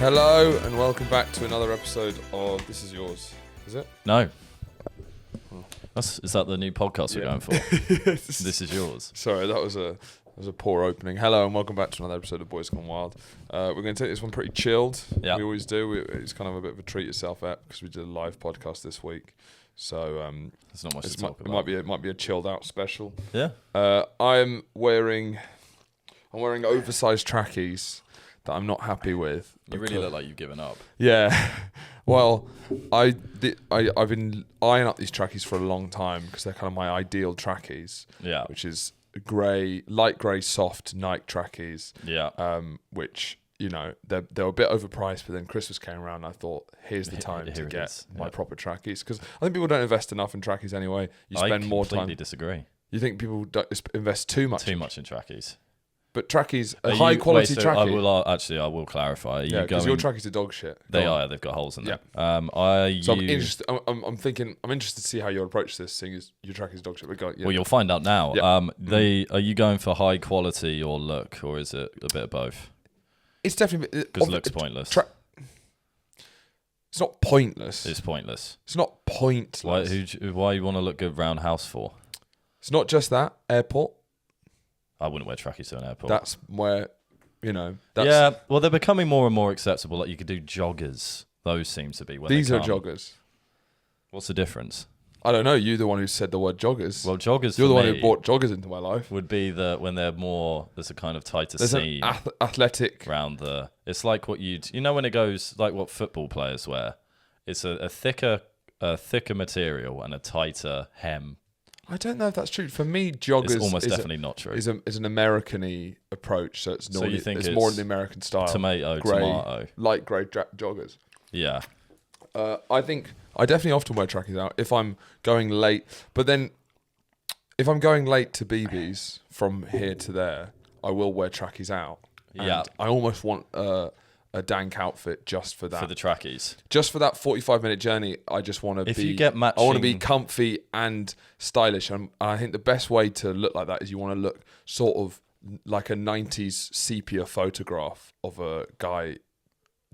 Hello and welcome back to another episode of This Is Yours. Is it? No. Is that the new podcast we're going for? This Is Yours. Sorry, that was a poor opening. Hello and welcome back to another episode of Boys Gone Wild. We're going to take this one pretty chilled. Yeah. We always do. It's kind of a bit of a treat yourself app because we did a live podcast this week. So there's not much to talk It about. might be a chilled out special. Yeah. I'm wearing oversized trackies that I'm not happy with. You really look like you've given up. Yeah. Well, I've been eyeing up these trackies for a long time because they're kind of my ideal trackies. Yeah. Which is light grey, soft Nike trackies. Yeah. Which, you know, they were a bit overpriced, but then Christmas came around and I thought, here's the time to get my proper trackies. Because I think people don't invest enough in trackies anyway. You spend more time. I completely disagree. You think people don't invest too much? Too much in trackies. But trackies, high quality trackie. I will clarify. Yeah, because your trackies are dog shit. They are. They've got holes in them. I'm interested. I'm interested to see how you'll approach this, seeing as your trackies are dog shit. Well, you'll find out now. Yeah. Are you going for high quality or look, or is it a bit of both? It's definitely because look's pointless. It's not pointless. It's pointless. It's not pointless. Why you want to look good round house for? It's not just that. Airport. I wouldn't wear trackies to an airport. That's where, well, they're becoming more and more acceptable. Like you could do joggers. Those seem to be when these are joggers. What's the difference? I don't know. You're the one who said the word joggers. Well, joggers. You're the one who brought joggers into my life. Would be when they're more. There's a kind of tighter seam. Athletic. Around the. It's like what when it goes like what football players wear. It's a thicker material and a tighter hem. I don't know if that's true. For me, joggers it's almost definitely not true. Is an American-y approach, so it's normally so you think it's more in the American style. Tomato. Light grey joggers. Yeah. I definitely often wear trackies out if I'm going late. But then, if I'm going late to BB's from here to there, I will wear trackies out. And I almost want a dank outfit just for that. For the trackies. Just for that 45-minute journey, I just want to If you get matching... I want to be comfy and stylish. And I think the best way to look like that is you want to look sort of like a 90s sepia photograph of a guy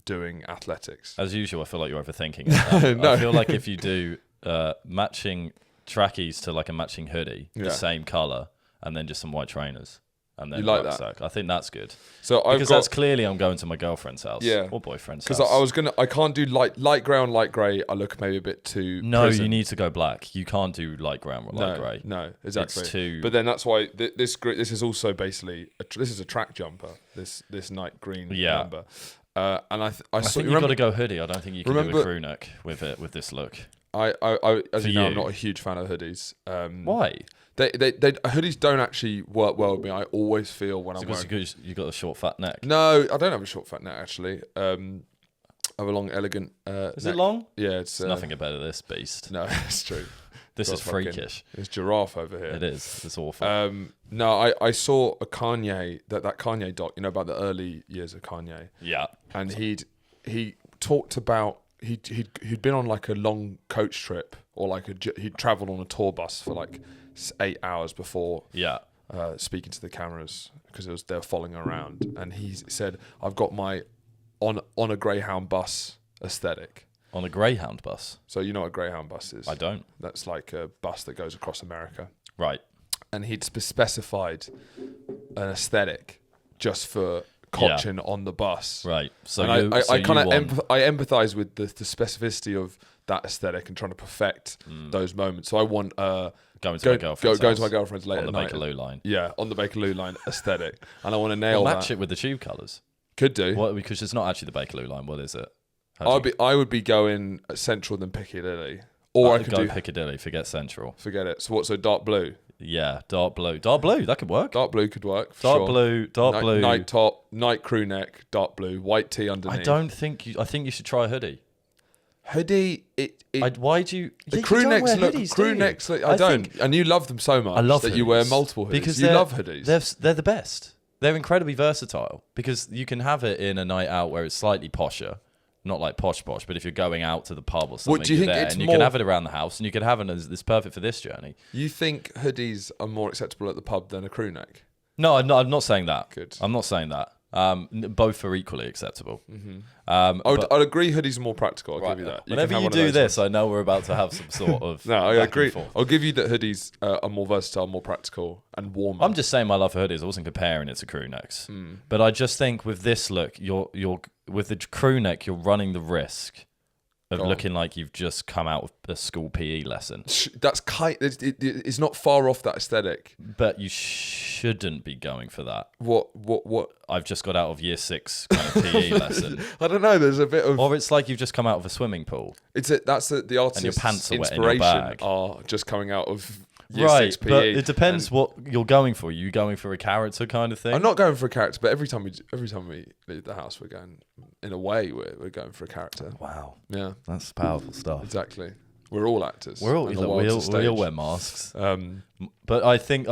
doing athletics. As usual, I feel like you're overthinking it. No. I feel like if you do matching trackies to like a matching hoodie, the same colour, and then just some white trainers. And then you like that? I think that's good. So that's clearly I'm going to my girlfriend's house, or boyfriend's house. Because I can't do light grey on light grey. I look maybe a bit too. No, prison. You need to go black. You can't do light grey or light grey. No, exactly. It's too. But then that's why this is also basically this is a track jumper. This night green jumper. And I think you've got to go hoodie. I don't think you can do a crew neck with this look. As you know, I'm not a huge fan of hoodies. Why? They hoodies don't actually work well with me. I always feel when I'm wearing... Because you got a short fat neck. No, I don't have a short fat neck actually. I have a long, elegant. Is it long? Yeah, it's nothing about this beast. No, it's true. This is freakish. It's giraffe over here. It is. It's awful. No, I saw a Kanye that Kanye doc. You know about the early years of Kanye. Yeah. And he talked about he'd been on like a long coach trip or like he'd travelled on a tour bus for like 8 hours before speaking to the cameras because they were following around, and he said, I've got my on a Greyhound bus aesthetic. On a Greyhound bus? So you know what a Greyhound bus is? I don't. That's like a bus that goes across America. Right. And he'd specified an aesthetic just for coaching on the bus. Right. So and I kind of I empathise with the specificity of that aesthetic and trying to perfect those moments. So I want Going to my girlfriend's late on at the night. Bakerloo line. Yeah, on the Bakerloo line aesthetic, and I want to nail that. Match it with the tube colours. Could do. Because it's not actually the Bakerloo line. What is it? I would be going Central than Piccadilly, or I could go do Piccadilly. Forget Central. Forget it. So what? So dark blue. Yeah, dark blue. Dark blue. That could work. Dark blue could work. Dark blue. Night top. Night crew neck. Dark blue. White tee underneath. I think you should try a hoodie. Hoodie. Why do you? The crew necks look. Crew necks. I don't. And you love them so much. I love that hoodies you wear multiple hoodies. Because you love hoodies. They're the best. They're incredibly versatile because you can have it in a night out where it's slightly posher, not like posh, but if you're going out to the pub or something, what do you think? You can have it around the house, and you can have it as this perfect for this journey. You think hoodies are more acceptable at the pub than a crew neck? No, I'm not saying that. Good. I'm not saying that. Both are equally acceptable. Mm-hmm. I'd agree hoodies are more practical. I'll give you that. Whenever you do this, I know we're about to have some sort of no, I agree. I'll give you that hoodies are more versatile, more practical, and warmer. I'm just saying my love for hoodies. I wasn't comparing it to crew necks. But I just think with this look, you're with the crew neck, you're running the risk of looking like you've just come out of a school PE lesson. That's it's not far off that aesthetic. But you shouldn't be going for that. What? I've just got out of year 6 kind of PE lesson. I don't know. There's a bit of, or it's like you've just come out of a swimming pool. That's the artist's and your pants are wet in your inspiration bag. Are just coming out of year 6 PE. But it depends what you're going for. You going for a character kind of thing? I'm not going for a character, but every time we leave the house, we're going in a way. We're going for a character. Wow. Yeah, that's powerful stuff. Exactly. We're all actors. We all wear masks. But I think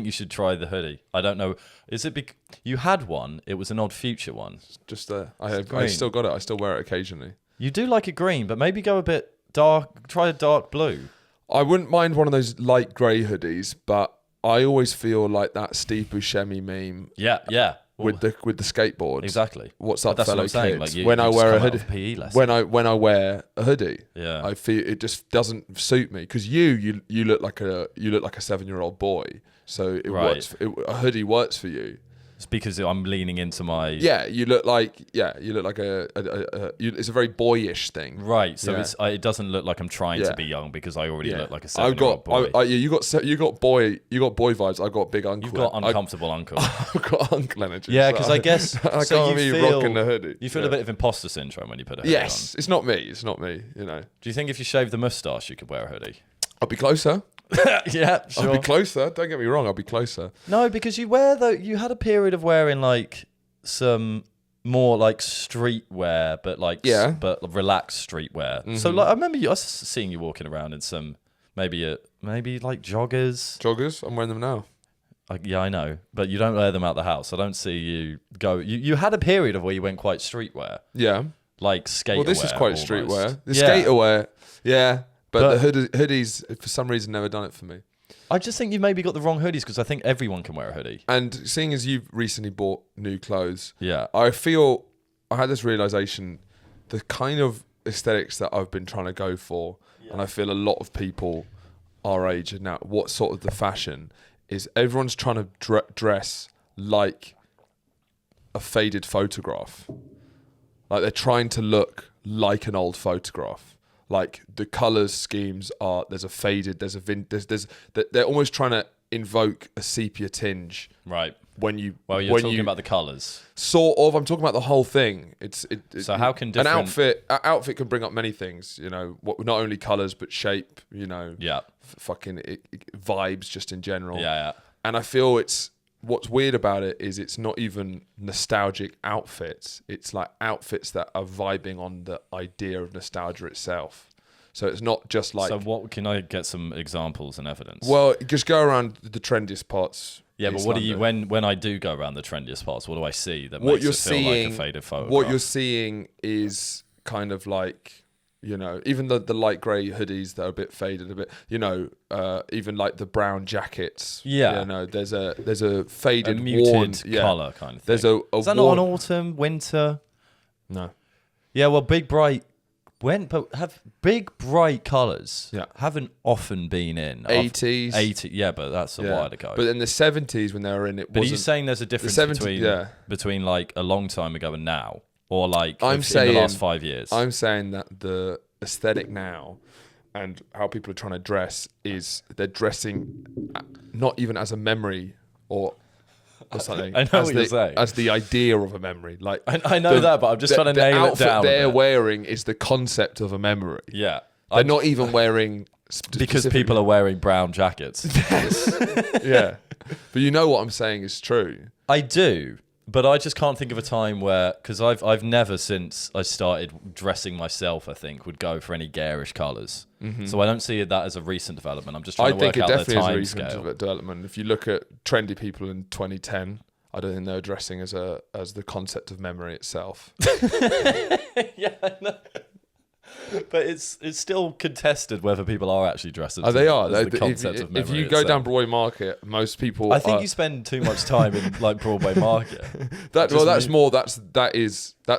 you should try the hoodie. I don't know. Is it you had one? It was an Odd Future one. Just I still got it. I still wear it occasionally. You do like a green, but maybe go a bit dark. Try a dark blue. I wouldn't mind one of those light grey hoodies, but I always feel like that Steve Buscemi meme. Yeah. With the skateboards. Exactly. What's up, fellow kids? Like when I wear a hoodie, PE when I wear a hoodie, yeah, I feel it just doesn't suit me because you look like a 7-year-old boy, so it works. A hoodie works for you. It's because I'm leaning into my... You look like it's a very boyish thing. Right, so it doesn't look like I'm trying to be young because I already look like a 7-year-old boy. You got boy vibes. I've got big uncle. You've got uncomfortable uncle. I've got uncle energy. Yeah, because I guess... I can't be rocking the hoodie. You feel a bit of imposter syndrome when you put a hoodie on. Yes, it's not me, you know. Do you think if you shave the moustache, you could wear a hoodie? I'll be closer. Yeah, sure. I'll be closer. Don't get me wrong. I'll be closer. No, because you had a period of wearing like some more like streetwear, but relaxed streetwear. Mm-hmm. So like I remember I was seeing you walking around in some maybe like joggers. Joggers. I'm wearing them now. Yeah, I know, but you don't wear them out the house. I don't see you go. You had a period of where you went quite streetwear. Yeah, like skaterwear. Well, this is quite almost. Streetwear. The skaterwear. Yeah. But the hoodies, for some reason, never done it for me. I just think you maybe got the wrong hoodies because I think everyone can wear a hoodie. And seeing as you've recently bought new clothes, I feel I had this realization, the kind of aesthetics that I've been trying to go for, and I feel a lot of people our age and now, what sort of the fashion is everyone's trying to dress like a faded photograph. Like they're trying to look like an old photograph. Like the colours schemes are, there's a faded, there's a they're almost trying to invoke a sepia tinge. Right. When you're talking about the colours. Sort of. I'm talking about the whole thing. So how can an outfit can bring up many things, you know, not only colours but shape, you know. Yeah. Fucking vibes just in general. Yeah. And I feel what's weird about it is it's not even nostalgic outfits. It's like outfits that are vibing on the idea of nostalgia itself. So it's not just like... So what can I get some examples and evidence? Well, just go around the trendiest parts. Yeah, but what do you... When I do go around the trendiest parts, what do I see that makes it feel like a faded photograph? What you're seeing is kind of like... You know, even the light grey hoodies that are a bit faded, a bit, you know, even like the brown jackets. Yeah. You know, there's a faded, muted worn colour kind of thing. There's is that not an autumn, winter? No. Yeah, well, big bright colours haven't often been in 80s. 80, yeah, but that's a while ago. But in the 70s when they were in it, but are you saying there's a difference between like a long time ago and now? Or like in the last 5 years? I'm saying that the aesthetic now and how people are trying to dress is they're dressing not even as a memory or something. I know what you're saying. As the idea of a memory. Like I know that, but I'm just trying to nail it down. The outfit they're wearing is the concept of a memory. Yeah. They're not even wearing... Because people are wearing brown jackets. Yes. Yeah. But you know what I'm saying is true. I do. But I just can't think of a time where, because I've never since I started dressing myself, I think, would go for any garish colours. Mm-hmm. So I don't see that as a recent development. I'm just trying to work out the time scale. I think it definitely is a recent development. If you look at trendy people in 2010, I don't think they're dressing as the concept of memory itself. Yeah, I know. But it's still contested whether people are actually dressed. Oh, they are. The concept of memory if you go down Broadway Market, most people. I think you spend too much time in like Broadway Market. That's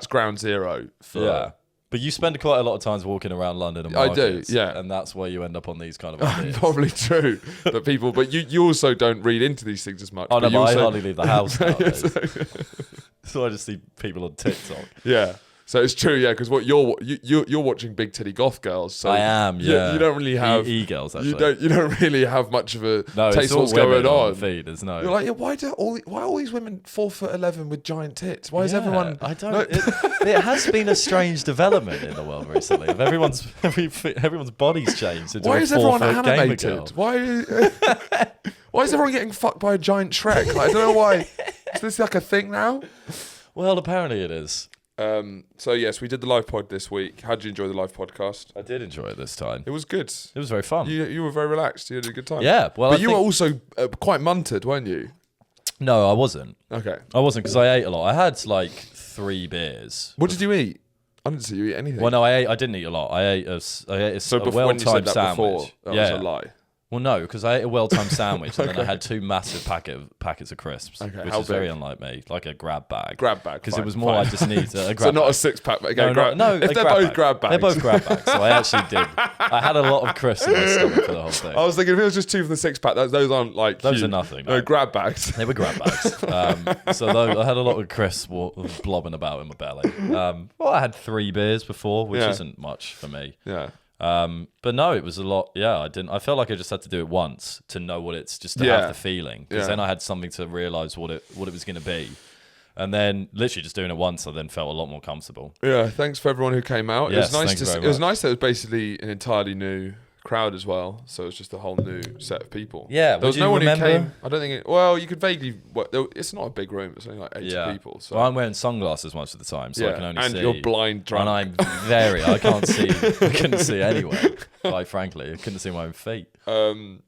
ground zero. For, But you spend quite a lot of time walking around London and markets. I do, yeah. And that's where you end up on these kind of ideas. Probably true. But you also don't read into these things as much. Oh, no, but I hardly leave the house nowadays. So I just see people on TikTok. Yeah. So it's true, yeah, because what you're watching big titty goth girls. So I am, yeah. You don't really have e-girls. Actually, you don't really have much of a taste what's going on. Feed, there's no. You're like, yeah, why are all these women 4'11" with giant tits? Why is everyone? I don't. It has been a strange development in the world recently. Of everyone's bodies changed. Into Why is everyone gamer girl. animated? Why is everyone getting fucked by a giant Shrek? Like, I don't know why. Is this like a thing now? Well, apparently it is. So yes, we did the live pod this week. How did you enjoy the live podcast? I did enjoy it this time. It was good. It was very fun. You were very relaxed. You had a good time. Yeah. Well, but you were also quite munted, weren't you? No, I wasn't. Okay. I wasn't because I ate a lot. I had like 3 beers. What did you eat? I didn't see you eat anything. Well, no, I didn't eat a lot. I ate a well-timed sandwich. Before, that was a lie. Well, no, because I ate a well-timed sandwich and then I had 2 massive packets of crisps, which is very unlike me, like a grab bag. Because it was more I just need a grab So not bag. a 6-pack, but if they're both grab bags. They're both grab bags, so I actually did. I had a lot of crisps in my stomach for the whole thing. I was thinking if it was just 2 from the 6-pack, those aren't like those huge. are nothing. No, grab bags. They were grab bags. So I had a lot of crisps blobbing about in my belly. Well, I had 3 beers before, which isn't much for me. Yeah. But no, it was a lot. Yeah, I felt like I just had to do it once to know what it's just to have the feeling, because then I had something to realize what it was going to be, and then literally just doing it once, I then felt a lot more comfortable. Yeah, thanks for everyone who came out. Yes, it was nice that it was basically an entirely new crowd as well, so it's just a whole new set of people. Yeah, there was no one who came. I don't think. You could vaguely. It's not a big room. It's only like 80 people. So. Well, I'm wearing sunglasses most of the time, so I can only see. And you're blind drunk. And I can't see. I couldn't see anyway. Quite frankly, I couldn't see my own feet. And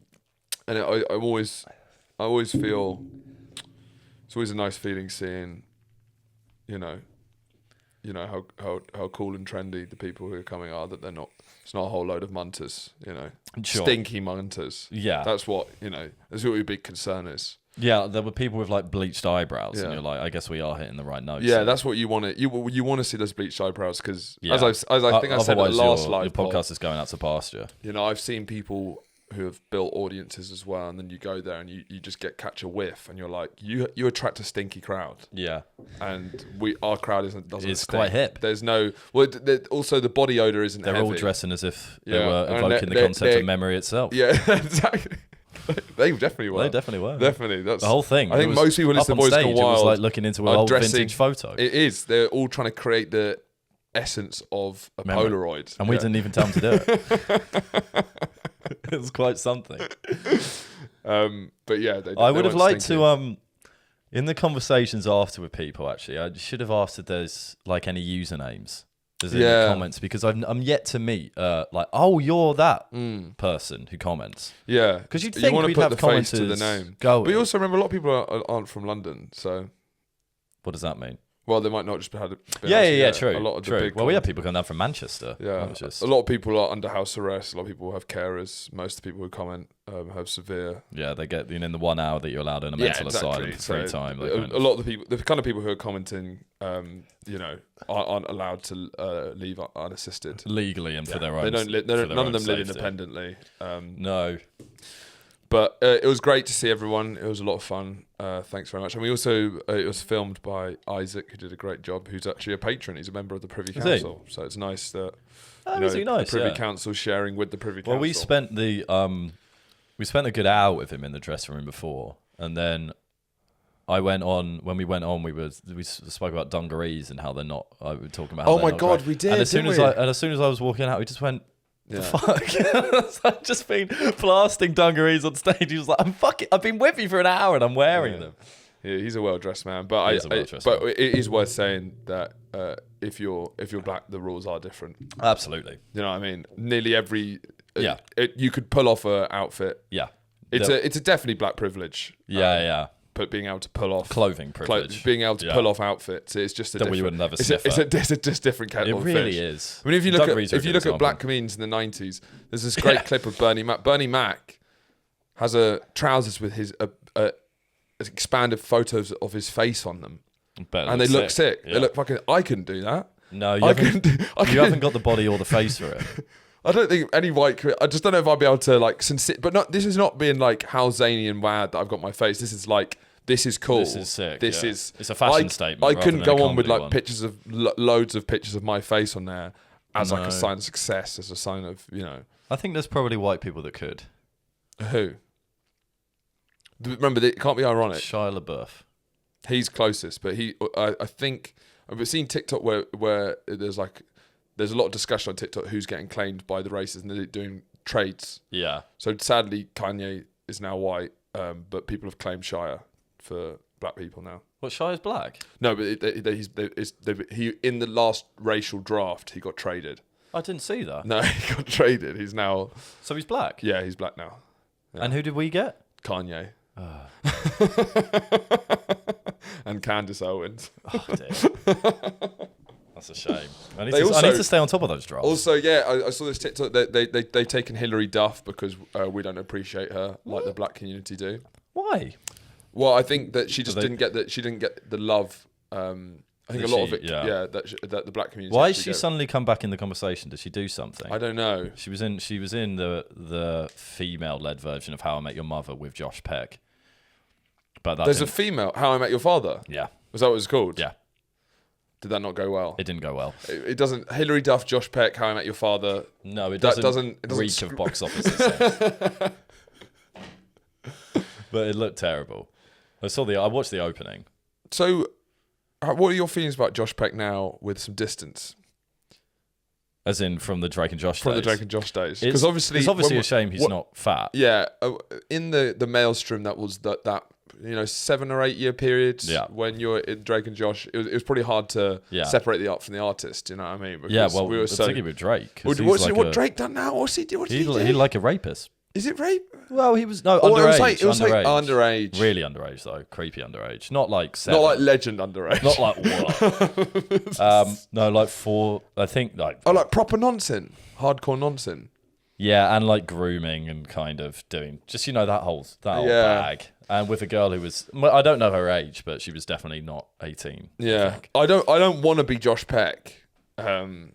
I always feel it's always a nice feeling seeing, you know how cool and trendy the people who are coming are. That they're not. It's not a whole load of munters, stinky munters. Yeah, that's what That's what your big concern is. Yeah, there were people with like bleached eyebrows, and you're like, I guess we are hitting the right notes. Yeah, that's what you want to. You want to see those bleached eyebrows because, as I think I said at the last live your podcast is going out to pasture. I've seen people who have built audiences as well, and then you go there and you just catch a whiff, and you're like, you attract a stinky crowd. Yeah, and our crowd doesn't. It's quite hip. There's no. Also the body odor isn't. They're heavy. all dressing as if they were evoking the concept of memory itself. Yeah, exactly. They definitely were. They definitely were. Definitely, that's the whole thing. I think most people listen to Boys Gone Wild. It was like looking into an old vintage photo. It is. They're all trying to create the essence of a Polaroid, and we didn't even tell them to do it. It was quite something. But yeah, I would have liked to. In the conversations after with people, actually, I should have asked if there's like any usernames. There's in the comments, because I'm yet to meet you're that person who comments. Yeah, because you'd think we'd have commenters to the name. Going. But you also remember a lot of people aren't from London, so what does that mean? Well, they might not just have. True. A lot of true. The big. Well, we have people coming down from Manchester. Yeah, a lot of people are under house arrest. A lot of people have carers. Most of the people who comment have severe. Yeah, they get in the 1 hour that you're allowed in a mental asylum for free time. A lot of the kind of people who are commenting, aren't allowed to leave unassisted legally and for their own. They don't. None of them safety. live independently. No. But it was great to see everyone. It was a lot of fun. Thanks very much. And we also, it was filmed by Isaac, who did a great job, who's actually a patron. He's a member of the Privy Council. So it's nice that the Privy Council sharing with the Privy Council. Well, we spent a good hour with him in the dressing room before. And then when we went on, we spoke about dungarees and how they're not, we were talking about how my God, great. We did, and as soon as I was walking out, we just went, the fuck? I've just been blasting dungarees on stage. He was like, I've been with you for an hour and I'm wearing them. Yeah, he's a well-dressed man. But it is worth saying that if you're black, the rules are different. Absolutely. You know what I mean? Nearly every... you could pull off an outfit. Yeah. It's a definitely black privilege. Yeah. being able to pull off clothing privilege, being able to pull off outfits. It's just a that we would never sniff at. It's a just different kettle of fish. It really is. I mean, if you look at black comedians in the 90s, there's this great clip of Bernie Mac. Bernie Mac has trousers with his expanded photos of his face on them, and they look sick. Yeah. They look fucking. I couldn't do that. No, you haven't got the body or the face for it. I don't think any white. I just don't know if I'd be able to like. But this is not being like how zany and wad that I've got my face. This is like. This is cool. This is sick. This is. It's a fashion statement. I couldn't go on with like pictures of loads of pictures of my face on there as like a sign of success, as a sign of I think there's probably white people that could. Who? Remember, it can't be ironic. Shia LaBeouf. He's closest, but I think I've seen TikTok where there's a lot of discussion on TikTok who's getting claimed by the races and they're doing trades. Yeah. So sadly, Kanye is now white, but people have claimed Shia for black people now. What, Shia's black? No, but he in the last racial draft he got traded. I didn't see that. No, he got traded. He's now. So he's black. Yeah, he's black now. Yeah. And who did we get? Kanye. And Candace Owens. Oh, dear. That's a shame. I need to stay on top of those drafts. Also, yeah, I saw this TikTok. They've taken Hillary Duff because we don't appreciate her like the black community do. Why? Well, I think that she just didn't get the love. I think a lot of it, that the black community. Why has she suddenly come back in the conversation? Did she do something? I don't know. She was in the female-led version of How I Met Your Mother with Josh Peck. But there's a female How I Met Your Father. Yeah. Was that what it was called? Yeah. Did that not go well? It didn't go well. It doesn't. Hillary Duff, Josh Peck, How I Met Your Father. No, it doesn't reach of box office success. But it looked terrible. I watched the opening. So, what are your feelings about Josh Peck now with some distance? As in from the Drake and Josh days? From the Drake and Josh days. Because obviously, it's obviously a shame he's not fat. Yeah. In the maelstrom that was that 7 or 8 year period when you're in Drake and Josh, it was pretty hard to separate the art from the artist. You know what I mean? Because we were particularly with Drake. What Drake done now? What's he do? He's like a rapist. Is it rape? Well, he was underage. It was like underage. Really underage though, creepy underage. Not like 7. Not like legend underage. Not like what? No, like 4. I think like. Oh, like proper nonsense, hardcore nonsense. Yeah, and like grooming and kind of doing just that whole bag. And with a girl who was, I don't know her age, but she was definitely not 18. Yeah, I don't want to be Josh Peck, and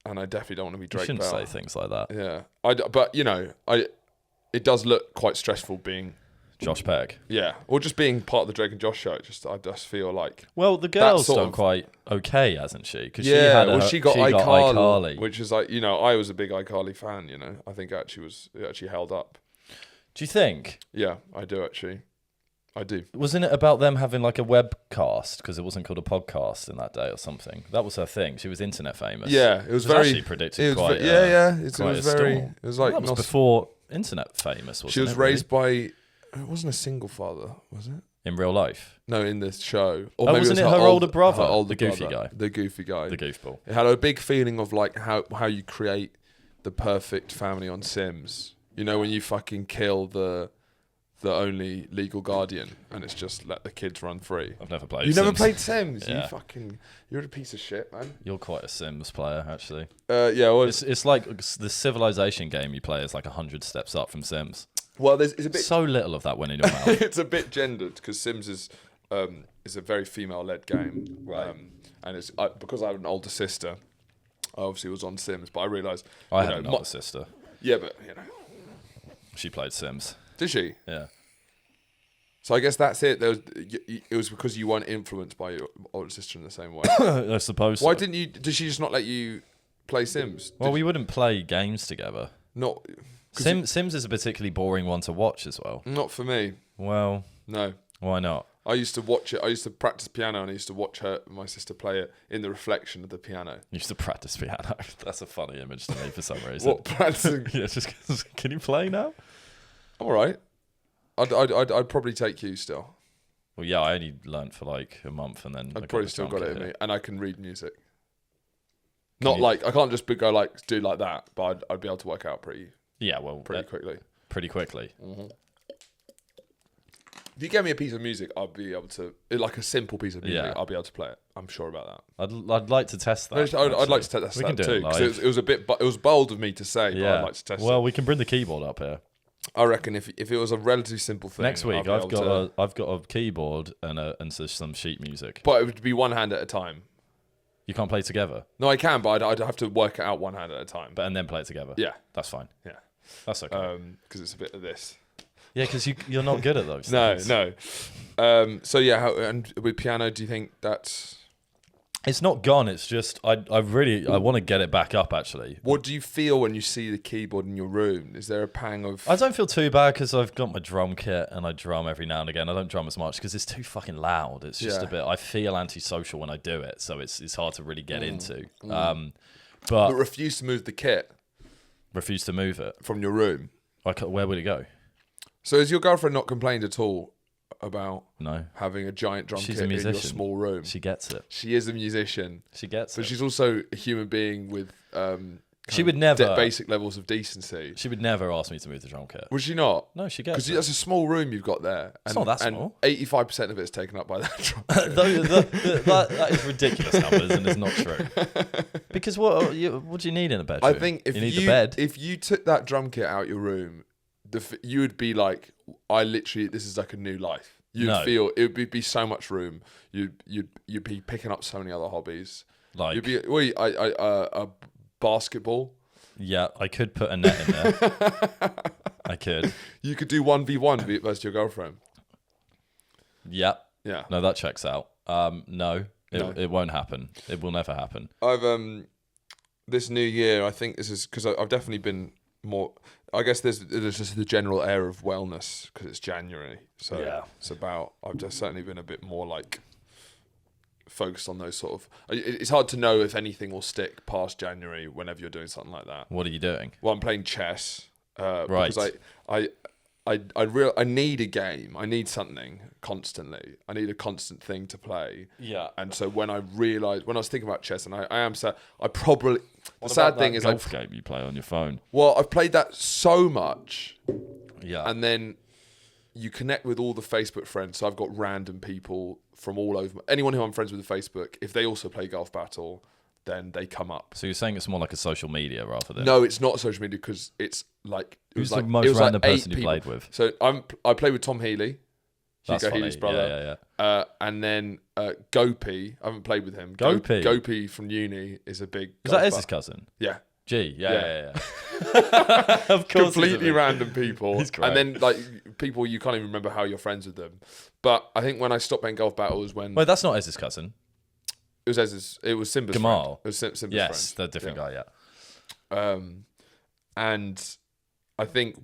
I definitely don't want to be Drake. You shouldn't say things like that. Yeah, but it does look quite stressful being Josh Peck. Yeah, or just being part of the Drake and Josh show. I just feel like. Well, the girl's done quite okay, hasn't she? Because she got iCarly, which is like I was a big iCarly fan. I think it actually held up. Do you think? Yeah, I do actually. I do. Wasn't it about them having like a webcast because it wasn't called a podcast in that day or something? That was her thing. She was internet famous. Yeah, it was very actually predicted quite. It was very. It was like that was before internet famous. Wasn't she was raised by. It wasn't a single father, was it? In real life? No, in this show. Or maybe wasn't it her older brother? The goofy guy. The goofy guy. The goofball. It had a big feeling of like how you create the perfect family on Sims. When you fucking kill the only legal guardian and it's just let the kids run free. I've never played Sims. You've never played Sims? Yeah. You're a piece of shit, man. You're quite a Sims player, actually. Yeah, well, it's like the Civilization game you play is like 100 steps up from Sims. Well, it's a bit so little of that went in your mouth. It's a bit gendered because Sims is a very female-led game, right? And it's because I have an older sister. I obviously was on Sims, but I realised I had an older sister. Yeah, but she played Sims. Did she? Yeah. So I guess that's it. It was because you weren't influenced by your older sister in the same way. I suppose. Why didn't you? Did she just not let you play Sims? Well, we wouldn't play games together. Not. Sims is a particularly boring one to watch as well. Not for me. Well, no. Why not? I used to watch it. I used to practice piano, and I used to watch my sister play it in the reflection of the piano. You used to practice piano. That's a funny image to me for some reason. What, practicing? Yeah, just can you play now? All right. I'd probably take you still. Well, yeah, I only learnt for like a month, and then I'd probably still got it in me, and I can read music. I can't just go do like that, but I'd be able to work out pretty. Yeah, well, pretty quickly. Pretty quickly. Mm-hmm. If you gave me a piece of music, I'll be able to, like a simple piece of music, I'll be able to play it. I'm sure about that. I'd like to test that. I'd like to test that too. Because it was bold of me to say, but I'd like to test it. Well, we can bring the keyboard up here. I reckon if it was a relatively simple thing. Next week, I've got a keyboard and some sheet music. But it would be one hand at a time. You can't play together? No, I can, but I'd have to work it out one hand at a time. And then play it together? Yeah. That's fine. Yeah. That's okay. Because it's a bit of this. Yeah, because you're not good at those things. No. So yeah, and with piano, do you think that's... It's not gone. It's just I want to get it back up. Actually, what do you feel when you see the keyboard in your room? Is there a pang of? I don't feel too bad because I've got my drum kit and I drum every now and again. I don't drum as much because it's too fucking loud. It's just a bit. I feel antisocial when I do it, so it's hard to really get into. But refuse to move the kit. Refuse to move it from your room. Where would it go? So has your girlfriend not complained at all about having a giant drum kit in your small room? She gets it. She is a musician. She gets it. But she's also a human being with she would never basic levels of decency. She would never ask me to move the drum kit. Would she not? No, she gets it. Because that's a small room you've got there. It's not that small. And 85% of it is taken up by that drum kit. that is ridiculous numbers and it's not true. Because what do you need in a bedroom? I think if you need the bed. If you took that drum kit out your room, you would be like, this is like a new life. You'd feel it would be so much room. You'd be picking up so many other hobbies. Like you'd be a basketball. Yeah, I could put a net in there. I could. You could do 1v1 versus your girlfriend. Yeah. Yeah. No, that checks out. No, it won't happen. It will never happen. I've this new year, I think this is because I've definitely been more. I guess there's just the general air of wellness because it's January. So it's about. I've just certainly been a bit more like focused on those sort of. It's hard to know if anything will stick past January whenever you're doing something like that. What are you doing? Well, I'm playing chess. Right. Because I need a game. I need something constantly. I need a constant thing to play. Yeah. And so when I was thinking about chess, and I am sad. I probably. What the sad about thing that is, golf game you play on your phone. Well, I've played that so much. Yeah. And then you connect with all the Facebook friends. So I've got random people from all over. Anyone who I'm friends with on Facebook, if they also play Golf Battle, then they come up. So you're saying it's more like a social media rather than... No, it's not social media because it's like... Who's the most random person you played with? So I played with Tom Healy. That's Hugo funny. Healy's brother. Yeah. And then Gopi. I haven't played with him. Gopi? Gopi from uni is a big... Is that Ez's cousin? Yeah. G. Yeah. Of course. Completely random people. He's great. And then like people you can't even remember how you're friends with them. But I think when I stopped playing Golf Battle was when... Wait, that's not Ez's cousin. It was Ez's. It was Simba's Gamal. friend. It was Simba's friend. Yes, the different guy, yeah. And I think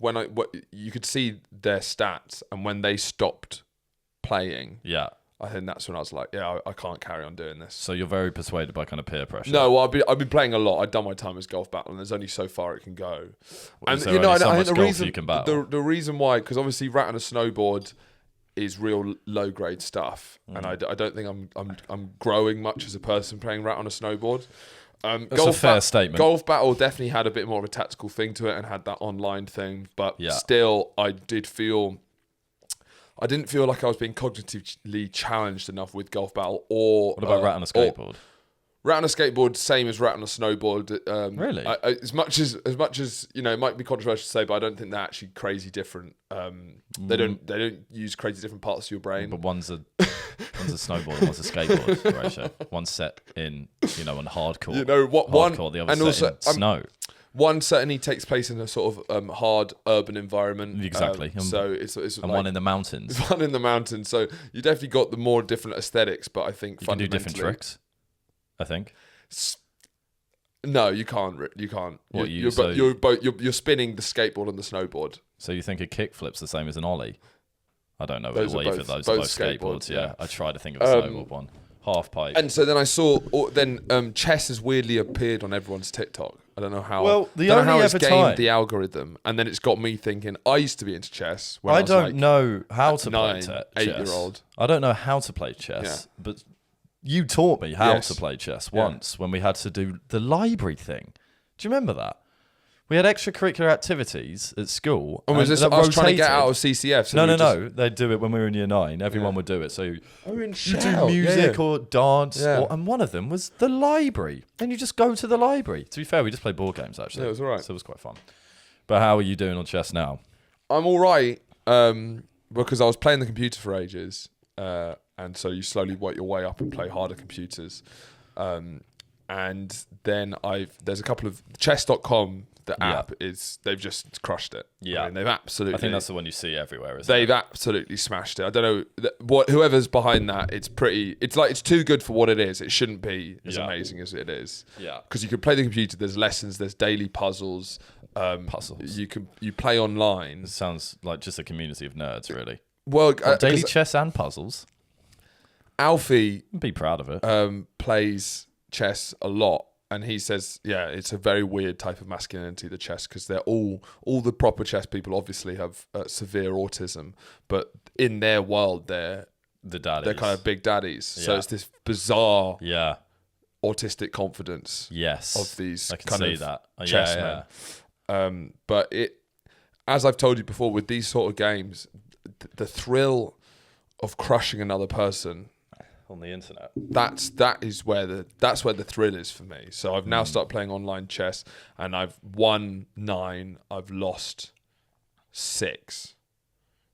you could see their stats, and when they stopped playing, I think that's when I was like, I can't carry on doing this. So you're very persuaded by kind of peer pressure. No, well, I've been playing a lot. I've done my time as Golf Battle, and there's only so far it can go. Well, and I think the reason why, because obviously rat on a snowboard is real low grade stuff, and I don't think I'm growing much as a person playing rat on a snowboard. That's a fair statement. Golf Battle definitely had a bit more of a tactical thing to it and had that online thing, but still, I didn't feel like I was being cognitively challenged enough with Golf Battle. Or what about rat on a skateboard? Rat on a skateboard, same as rat on a snowboard. Really? As much as it might be controversial to say, but I don't think they're actually crazy different. They don't use crazy different parts of your brain. But one's a snowboard and one's a skateboard, Horatio. One's set in on hardcore. Hardcore, the other's set in snow. One certainly takes place in a sort of hard urban environment. Exactly. So it's and like, one in the mountains. One in the mountains. So you definitely got the more different aesthetics, but I think you can do different tricks. I think. No, you can't. You can't. What, you're spinning the skateboard and the snowboard. So you think a kickflip's the same as an ollie? I don't know. Those are both skateboards. Yeah, I try to think of a snowboard one. Half pipe. And so then I saw. Chess has weirdly appeared on everyone's TikTok. I don't know how. Well, it's gamed the algorithm, and then it's got me thinking. I used to be into chess. When I don't know how to play 8-year-old. I don't know how to play chess, but you taught me how to play chess once when we had to do the library thing. Do you remember that? We had extracurricular activities at school. And was this us trying to get out of CCF? So No. They'd do it when we were in year 9. Everyone would do it. So in you do music or dance. And one of them was the library. And you just go to the library. To be fair, we just played board games, actually. Yeah, it was all right. So it was quite fun. But how are you doing on chess now? I'm all right because I was playing the computer for ages. And so you slowly work your way up and play harder computers. And then there's a couple of chess.com. The app they've just crushed it. Yeah, I mean, they've absolutely. I think that's the one you see everywhere. Isn't they've absolutely smashed it. I don't know whoever's behind that. It's pretty. It's like it's too good for what it is. It shouldn't be as amazing as it is. Yeah, because you can play the computer. There's lessons. There's daily puzzles. You play online. It sounds like just a community of nerds, really. Well, daily chess and puzzles. Alfie, be proud of it. Plays chess a lot. And he says, it's a very weird type of masculinity, the chess, because they're all the proper chess people obviously have severe autism, but in their world, they're the daddies. They're kind of big daddies. Yeah. So it's this bizarre autistic confidence of these kind of chessmen. But as I've told you before, with these sort of games, the thrill of crushing another person on the internet, that's where the thrill is for me. So I've now started playing online chess, and I've won 9, I've lost 6,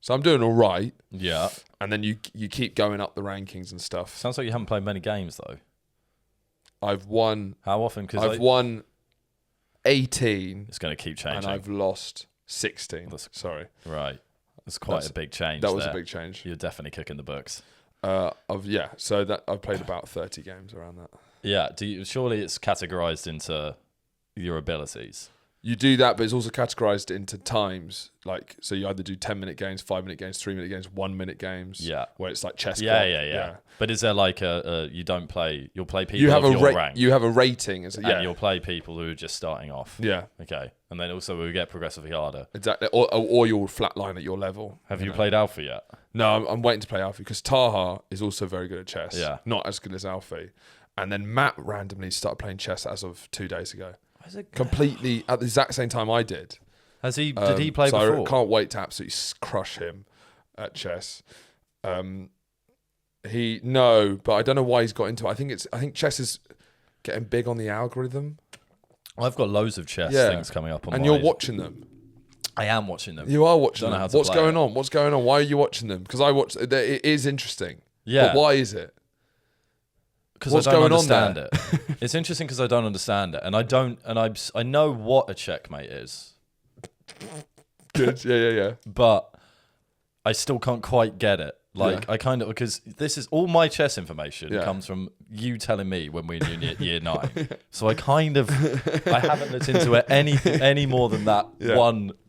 so I'm doing all right. Yeah. And then you keep going up the rankings and stuff. Sounds like you haven't played many games though. I've won. How often? Because I've won 18. It's going to keep changing. And I've lost 16. Sorry. Right. That's quite a big change. That was a big change. You're definitely cooking the books. So that I've played about 30 games around that. Yeah, surely it's categorized into your abilities. You do that, but it's also categorized into times. Like, so you either do 10-minute games, 5-minute games, 3-minute games, 1-minute games. Yeah, where it's like chess. Yeah. But is there like you don't play? You'll play people of your rank. You have a rating, and you'll play people who are just starting off. Yeah. Okay, and then also we get progressively harder. Exactly, or you'll flatline at your level. Have you played Alpha yet? No, I'm waiting to play Alfie because Taha is also very good at chess. Yeah, not as good as Alfie. And then Matt randomly started playing chess as of 2 days ago. Completely at the exact same time I did. Has he? Did he play so before? I can't wait to absolutely crush him at chess. But I don't know why he's got into it. I think chess is getting big on the algorithm. I've got loads of chess things coming up on and you're watching them. I am watching them. You are watching them. What's going on? What's going on? Why are you watching them? Because I watch. It is interesting. Yeah. But why is it? Because I don't understand it. It's interesting because I don't understand it, and I know what a checkmate is. Good, yeah. But I still can't quite get it. Like I kind of, because this is all my chess information comes from you telling me when we were in year 9. So I haven't looked into it any more than that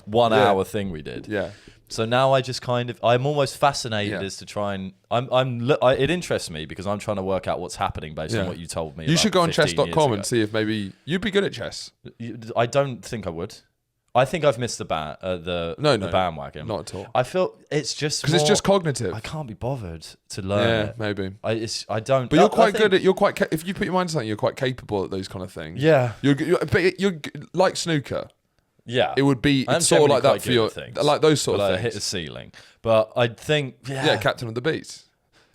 one hour thing we did. Yeah. So now I just I'm almost fascinated as to try and it interests me because I'm trying to work out what's happening based on what you told me. You should go on chess.com and see if maybe you'd be good at chess. I don't think I would. I think I've missed the bandwagon. Not at all. I feel it's just because it's just cognitive. I can't be bothered to learn it. Maybe. I don't. But you're quite good at. If you put your mind to something, you're quite capable at those kind of things. Yeah. You're like snooker. Yeah, it would be. It's sort of like that for you, like those sort of things. I hit a ceiling, but I think Captain of the Beats.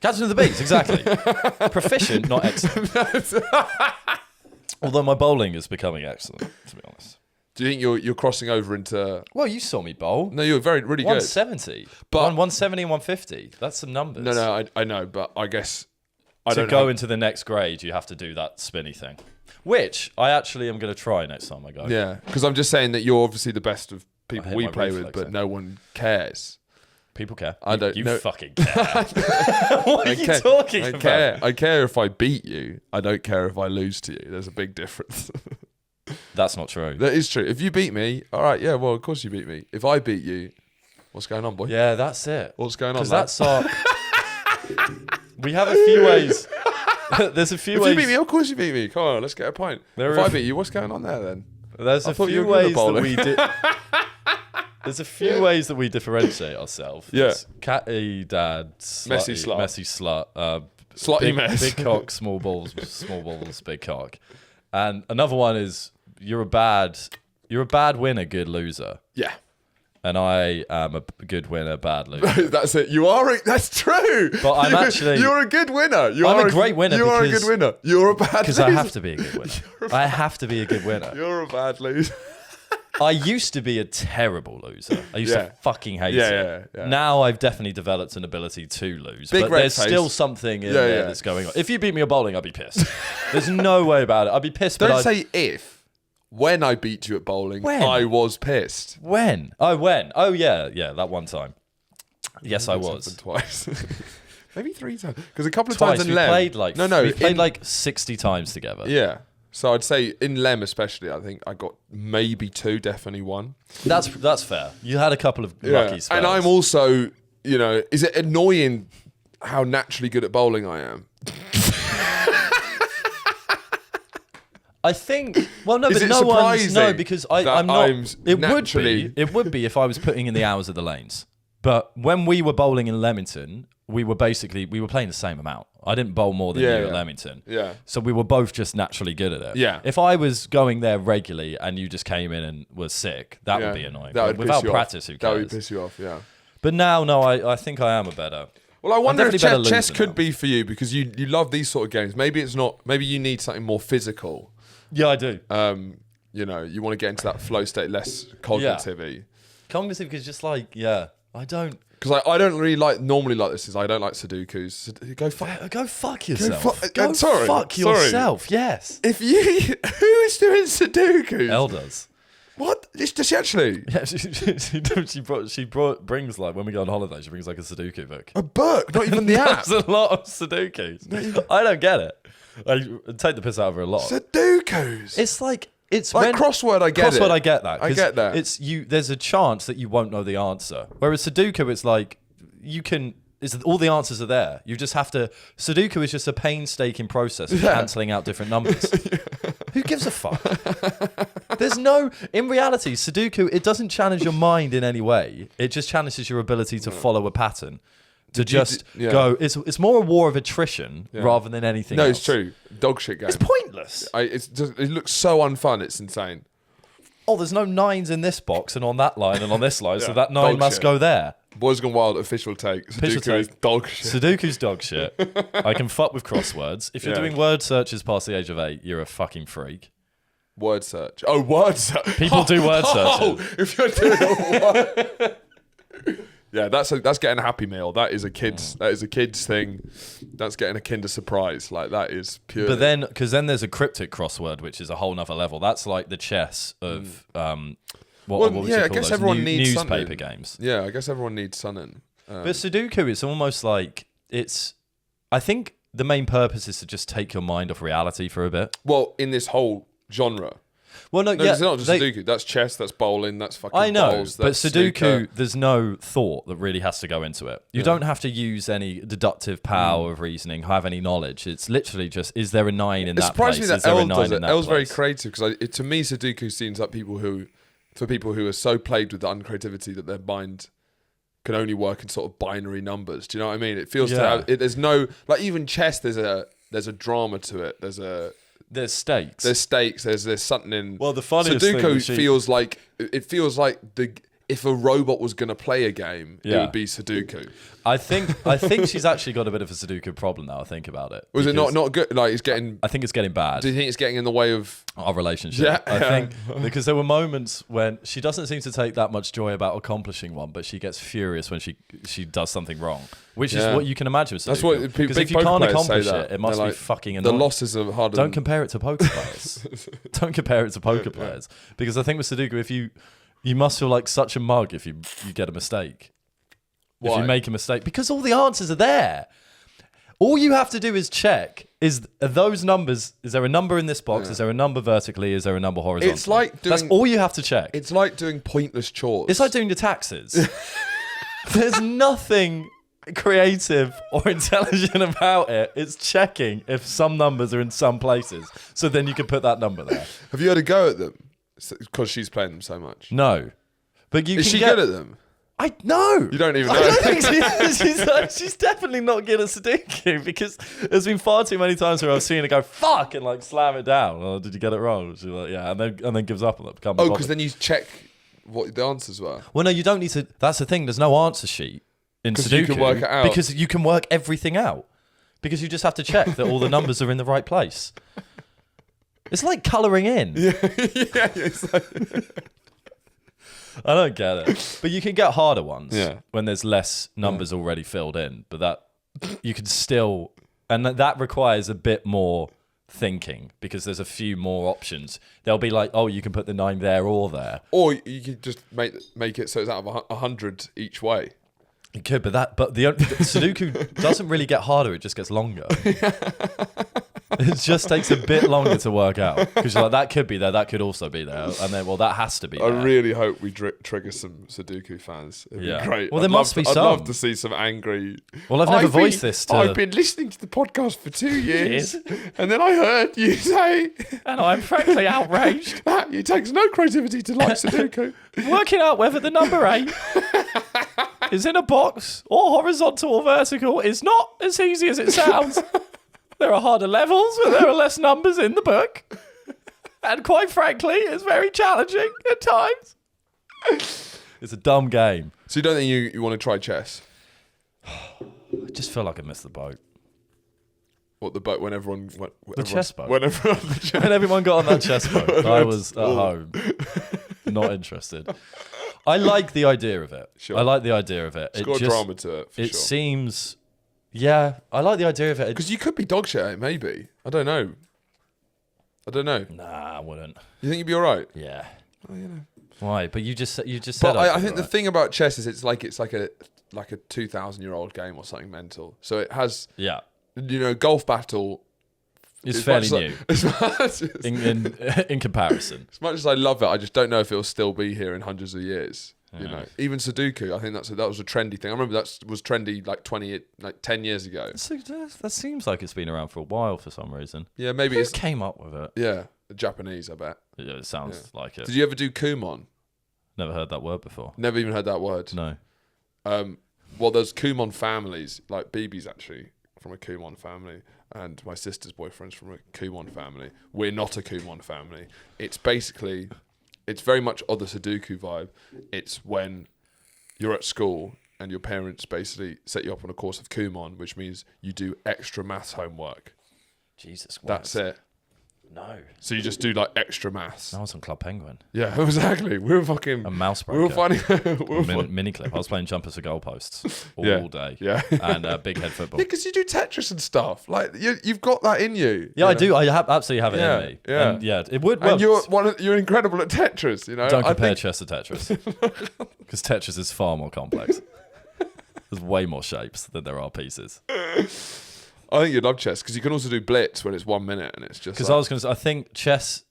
Captain of the Beats, exactly. Proficient, not excellent. Although my bowling is becoming excellent, to be honest. Do you think you're crossing over into? Well, you saw me bowl. No, you were really good. 170, but 170 and 150. That's some numbers. No, I know, but I guess to go into the next grade, you have to do that spinny thing. Which I actually am going to try next time I go. Yeah, because I'm just saying that you're obviously the best of people we play with, but no one cares. People care. I don't. You fucking care. What are you talking about? I care if I beat you. I don't care if I lose to you. There's a big difference. That's not true. That is true. If you beat me, all right, yeah, well, of course you beat me. If I beat you, what's going on, boy? Yeah, that's it. What's going on? Because that's our... We have a few ways... There's a few ways... If you beat me, of course you beat me. Come on, let's get a pint. If I beat you, what's going on there then? There's a few ways that we did... There's a few ways that we differentiate ourselves. Yeah. It's catty dad, messy slut. Slutty mess. Big cock, small balls, big cock. And another one is you're a bad You're a bad winner, good loser. Yeah. And I am a good winner, bad loser. That's it. You are. That's true. But I'm actually. You're a good winner. I'm a great winner. You are a good winner. You're a bad loser. Because I have to be a good winner. I have to be a good winner. You're a bad loser. I used to be a terrible loser. I used to fucking hate it. Yeah. Now I've definitely developed an ability to lose. Big but red there's face. still something in there that's going on. If you beat me at bowling, I'd be pissed. There's no way about it. I'd be pissed. Don't say if. When I beat you at bowling, I was pissed. When? Oh, when? Oh, yeah, that one time. Yes, I was. Twice. Maybe 3 times. Because a couple of Twice. times in we Lem. Played like, No. We played like 60 times together. Yeah. So I'd say in Lem especially, I think I got maybe 2, definitely 1. That's fair. You had a couple of lucky spells. And I'm also, is it annoying how naturally good at bowling I am? I think. Well, no, Is but it no one's surprising because that I'm not. I'm It naturally- would be if I was putting in the hours of the lanes. But when we were bowling in Leamington, we were playing the same amount. I didn't bowl more than you at Leamington. Yeah. So we were both just naturally good at it. Yeah. If I was going there regularly and you just came in and was sick, that would be annoying. That would without piss you practice, who off. cares? That would piss you off. Yeah. But now, no, I think I am a better. Well, I wonder if definitely better chess loser could now. be for you because you love these sort of games. Maybe it's not. Maybe you need something more physical. Yeah, I do. You want to get into that flow state, less cognitive-y. Cognitive because just I don't. Because I don't really normally like this. I don't like Sudokus. Go fuck yourself. Go fuck yourself. Yes. If you, who is doing Sudokus? Elle does. What? Does she actually? Yeah, she brings like when we go on holiday, she brings like a Sudoku book. A book, not even the app. There's a lot of Sudokus. I don't get it. I take the piss out of her a lot. Sudokus. It's like crossword. I get it. Crossword. I get that. I get that. It's you. There's a chance that you won't know the answer. Whereas Sudoku, it's like you can. All the answers are there. You just have to. Sudoku is just a painstaking process of cancelling out different numbers. Who gives a fuck? There's no. In reality, Sudoku, it doesn't challenge your mind in any way. It just challenges your ability to follow a pattern. To go. It's more a war of attrition rather than anything else. No, it's true. Dog shit game. It's pointless. It looks so unfun. It's insane. Oh, there's no 9s in this box and on that line and on this line, so that 9 Dog must shit. go there. Boys Gone Wild official take. Sudoku is dog shit. Sudoku's dog shit. I can fuck with crosswords. If you're doing word searches past the age of 8, you're a fucking freak. Word search. Oh, word search. People do word searches. If you're doing a word... Yeah, that's getting a Happy Meal. That is a kid's thing. That's getting a Kinder Surprise. Like that is pure. But then, because then there's a cryptic crossword, which is a whole nother level. That's like the chess of what would you call I guess those? everyone needs newspaper something. games. Yeah, I guess everyone needs something. But Sudoku, it's almost like it's. I think the main purpose is to just take your mind off reality for a bit. Well, in this whole genre. Well, no, It's not just Sudoku. That's chess. That's bowling. That's fucking. I know, bowls, but that's Sudoku, snooker. there's no thought that really has to go into it. You don't have to use any deductive power of reasoning, have any knowledge. It's literally just, is there a 9 in that place? It's surprising that Is there a Elle 9 does in it. that Elle's very place? creative because to me, Sudoku seems like people who are so plagued with the uncreativity that their mind can only work in sort of binary numbers. Do you know what I mean? It feels there's no, like even chess. There's a drama to it. There's stakes. There's stakes. There's something in. Well, the funniest Sudoku thing feels like if a robot was going to play a game, it would be Sudoku. I think she's actually got a bit of a Sudoku problem now. I think about it. Was it not good? Like it's getting. I think it's getting bad. Do you think it's getting in the way of our relationship? Yeah. I think because there were moments when she doesn't seem to take that much joy about accomplishing one, but she gets furious when she does something wrong, which is what you can imagine with Sudoku. That's what because if you poker can't players accomplish say it, it must be fucking The annoying. losses are harder. Don't compare it to poker players. Don't compare it to poker players because I think with Sudoku, if you must feel like such a mug if you get a mistake. Why? If you make a mistake, because all the answers are there. All you have to do is check: are those numbers? Is there a number in this box? Is there a number vertically? Is there a number horizontally? It's like that's all you have to check. It's like doing pointless chores. It's like doing your taxes. There's nothing creative or intelligent about it. It's checking if some numbers are in some places, so then you can put that number there. Have you had a go at them? Because she's playing them so much. No, but you Is can she get, good at them? I know. You don't even know. I don't think she's definitely not good at Sudoku because there's been far too many times where I've seen her go fuck and like slam it down. Oh, did you get it wrong? She's like, yeah, and then gives up on it. Oh, because then you check what the answers were. Well, no, you don't need to. That's the thing. There's no answer sheet in Sudoku. You can work it out. Because you can work everything out. Because you just have to check that all the numbers are in the right place. It's like colouring in. Yeah, it's like... I don't get it. But you can get harder ones when there's less numbers Mm. already filled in. But that you can still... And that requires a bit more thinking because there's a few more options. They'll be like, oh, you can put the 9 there or there. Or you could just make it so it's out of 100 each way. You could, but the Sudoku doesn't really get harder. It just gets longer. It just takes a bit longer to work out because like that could be there, that could also be there, and then that has to be there. I really hope we trigger some Sudoku fans. It'd be great. Well, there must be some. I'd love to see some angry. Well, I've never voiced this. I've been listening to the podcast for 2 years, and then I heard you say, and I'm frankly outraged. That it takes no creativity to like Sudoku. Working out whether the number 8 is in a box or horizontal or vertical is not as easy as it sounds. There are harder levels, but there are less numbers in the book. And quite frankly, it's very challenging at times. It's a dumb game. So you don't think you want to try chess? I just feel like I missed the boat. What, the boat when everyone... The chess boat. When everyone got on that chess boat, I was at home. Not interested. I like the idea of it. Sure. I like the idea of it. It's got drama to it, for It sure. seems... Yeah, I like the idea of it. Because you could be dog shit at it, maybe. I don't know. Nah, I wouldn't. You think you'd be all right? Yeah. Well, you know. Why? But you just said. But I think the thing about chess is it's like a 2,000-year-old game or something mental. So it has. Yeah. Golf battle. It's fairly new. In comparison. As much as I love it, I just don't know if it'll still be here in hundreds of years. Yeah. Even Sudoku, I think that was a trendy thing. I remember that was trendy like 10 years ago. That seems like it's been around for a while for some reason. Yeah, maybe Who came up with it? Yeah, the Japanese, I bet. Yeah, it sounds like it. Did you ever do Kumon? Never heard that word before. Never even heard that word. No. Well, there's Kumon families, like BB's actually from a Kumon family, and my sister's boyfriend's from a Kumon family. We're not a Kumon family. It's basically... It's very much the Sudoku vibe. It's when you're at school and your parents basically set you up on a course of Kumon, which means you do extra maths homework. Jesus Christ. That's it. No. So you just do like extra maths. I was on Club Penguin. Yeah, exactly. We were fucking... A mouse breaker. We were finding... Mini clip. I was playing jumpers for goalposts all day. Yeah. And big head football. Yeah, because you do Tetris and stuff. Like, you've got that in you. Yeah, I do. I absolutely have it in me. Yeah. And it would... And you're incredible at Tetris, Don't compare chess to Tetris. Because Tetris is far more complex. There's way more shapes than there are pieces. I think you'd love chess because you can also do blitz when it's 1 minute and it's just. Because I was going to say, I think chess.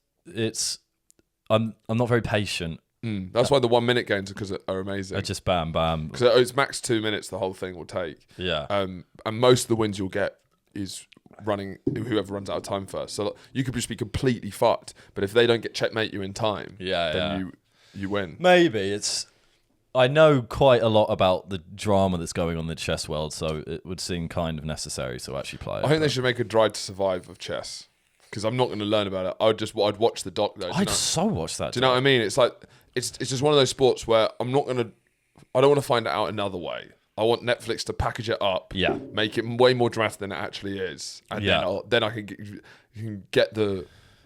I'm not very patient. That's why the 1 minute games are amazing. They're just bam bam. Because it's max 2 minutes. The whole thing will take. Yeah. And most of the wins you'll get is running whoever runs out of time first. So you could just be completely fucked. But if they don't get checkmate you in time, then you win. Maybe it's. I know quite a lot about the drama that's going on in the chess world, so it would seem kind of necessary to actually play it. I think they should make a Drive to Survive of chess because I'm not going to learn about it. I'd watch the doc though. I'd so watch that. Do you know what I mean? It's like it's just one of those sports where I don't want to find it out another way. I want Netflix to package it up, make it way more dramatic than it actually is, and then I can get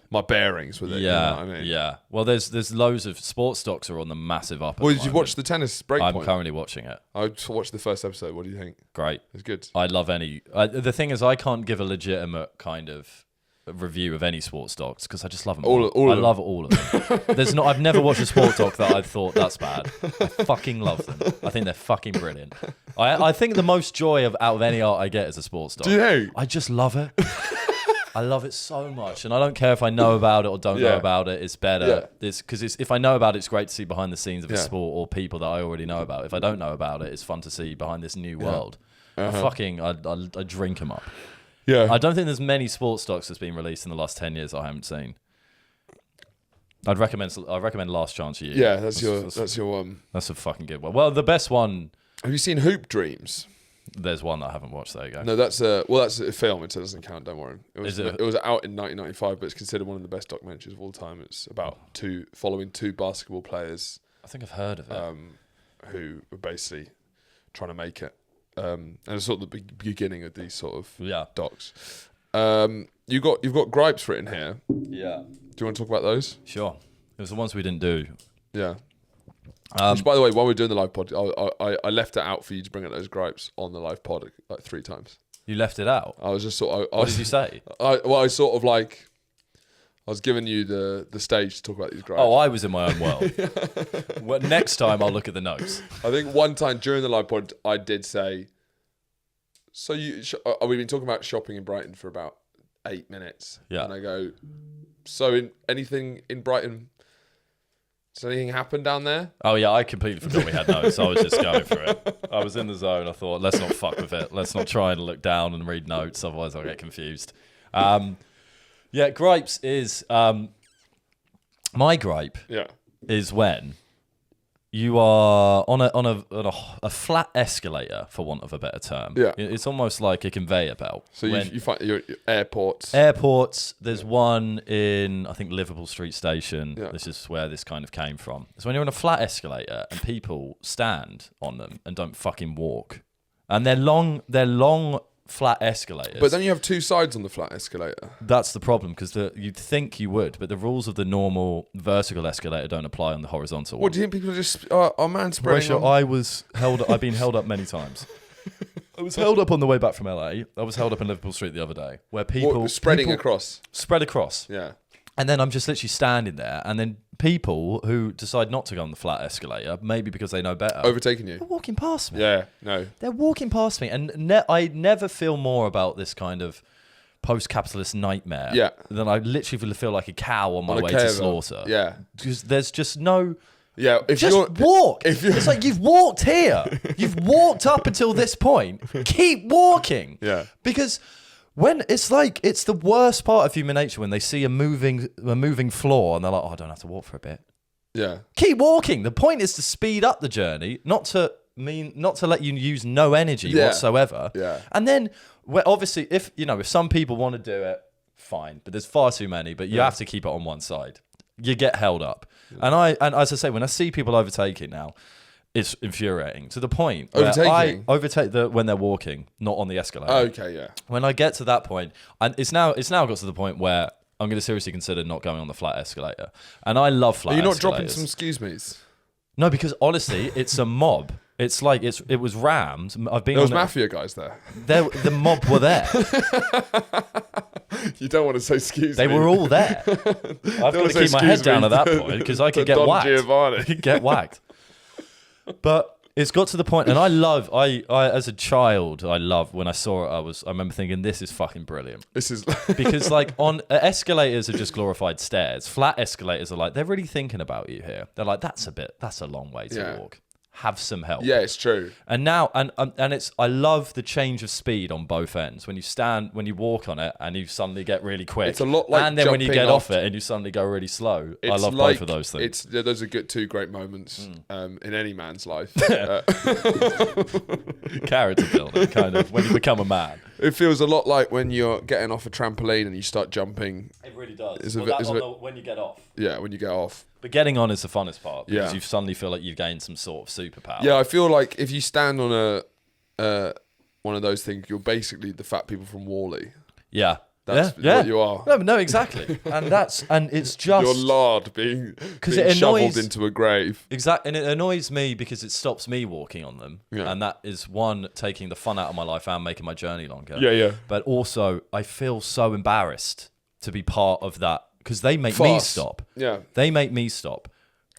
my bearings with it. Yeah, you know what I mean? Yeah. Well, there's loads of sports docs are on the massive up. Well, did you watch the tennis Breakpoint? I'm currently watching it. I watched the first episode. What do you think? Great. It's good. I love any. The thing is, I can't give a legitimate kind of review of any sports docs because I just love them. I love all of them. I've never watched a sport doc that I thought that's bad. I fucking love them. I think they're fucking brilliant. I think the most joy out of any art I get is a sports doc. Do you? I just love it. I love it so much, and I don't care if I know about it or don't know about it. It's better. Because if I know about it, it's great to see behind the scenes of a sport or people that I already know about. If I don't know about it, it's fun to see behind this new world. I drink them up. Yeah. I don't think there's many sports docs that's been released in the last 10 years I haven't seen. I'd recommend Last Chance You. Yeah, that's your one. That's a fucking good one. Well, the best one. Have you seen Hoop Dreams? There's one that I haven't watched. There you go. No, that's a film. It doesn't count. Don't worry. It was out in 1995, but it's considered one of the best documentaries of all time. It's about following two basketball players. I think I've heard of it. Who were basically trying to make it. And it's sort of the beginning of these sort of docs. You've got gripes written here. Yeah. Do you want to talk about those? Sure. It was the ones we didn't do. Yeah. Which, by the way, while we're doing the live pod, I left it out for you to bring up those gripes on the live pod like 3 times. You left it out? I was just sort of... What did you say? I was giving you the stage to talk about these gripes. Oh, I was in my own world. Well, next time I'll look at the notes. I think one time during the live pod, I did say, so we've been talking about shopping in Brighton for about 8 minutes. Yeah. And I go, so anything in Brighton... Does anything happen down there? Oh, yeah, I completely forgot we had notes. I was just going for it. I was in the zone. I thought, let's not fuck with it. Let's not try and look down and read notes. Otherwise, I'll get confused. Yeah, gripes is... my gripe is when you are on a flat escalator, for want of a better term. Yeah. It's almost like a conveyor belt. So you find your airports. Airports, there's one in, I think, Liverpool Street Station. Yeah. This is where this kind of came from. It's when you're on a flat escalator and people stand on them and don't fucking walk. And they're long flat escalators. But then you have 2 sides on the flat escalator. That's the problem, because you'd think you would, but the rules of the normal vertical escalator don't apply on the horizontal one. What do you think people are just man spraying? Horatio, I've been held up many times. I was held up on the way back from LA. I was held up in Liverpool Street the other day, where people spread across. Yeah. And then I'm just literally standing there, and then people who decide not to go on the flat escalator, maybe because they know better, overtaking you. They're walking past me. Yeah, no. They're walking past me, and I never feel more about this kind of post-capitalist nightmare than I literally feel like a cow on my way to slaughter. Yeah. Because there's just no... Yeah, walk. It's like you've walked here. You've walked up until this point. Keep walking. Yeah. Because... when it's the worst part of human nature when they see a moving floor and they're like, oh, I don't have to walk for a bit. Yeah. Keep walking. The point is to speed up the journey, not to let you use no energy whatsoever. Yeah. And then obviously if some people want to do it, fine. But there's far too many. But you have to keep it on one side. You get held up. Yeah. And as I say, when I see people overtaking now, it's infuriating to the point where I overtake when they're walking, not on the escalator. Okay, yeah. When I get to that point, and it's now got to the point where I'm going to seriously consider not going on the flat escalator. And I love flat escalators. Are you not dropping some excuse me's? No, because honestly, it's a mob. It's like it was rammed. There was mafia guys there. The mob were there. You don't want to say excuse me. They were all there. I've got to keep my head down at that point because I could get whacked. I could get whacked. But it's got to the point, and I as a child, I loved when I saw it. I remember thinking, this is fucking brilliant. This is because escalators are just glorified stairs. Flat escalators are like, they're really thinking about you here. They're like, that's a long way to walk. Have some help. Yeah, it's true. And now, and I love the change of speed on both ends. When you walk on it and you suddenly get really quick. It's a lot like and then when you get off it and you suddenly go really slow. I love both of those things. Those are two great moments in any man's life. Character building, kind of, when you become a man. It feels a lot like when you're getting off a trampoline and you start jumping. It really does. When you get off. Yeah, when you get off. But getting on is the funnest part because you suddenly feel like you've gained some sort of superpower. Yeah, I feel like if you stand on one of those things, you're basically the fat people from Wall-E. Yeah. That's what you are. No, exactly. And it's just... Your lard being shoveled into a grave. Exactly. And it annoys me because it stops me walking on them. Yeah. And that is, one, taking the fun out of my life and making my journey longer. Yeah. But also, I feel so embarrassed to be part of that because they make me stop. Yeah. They make me stop.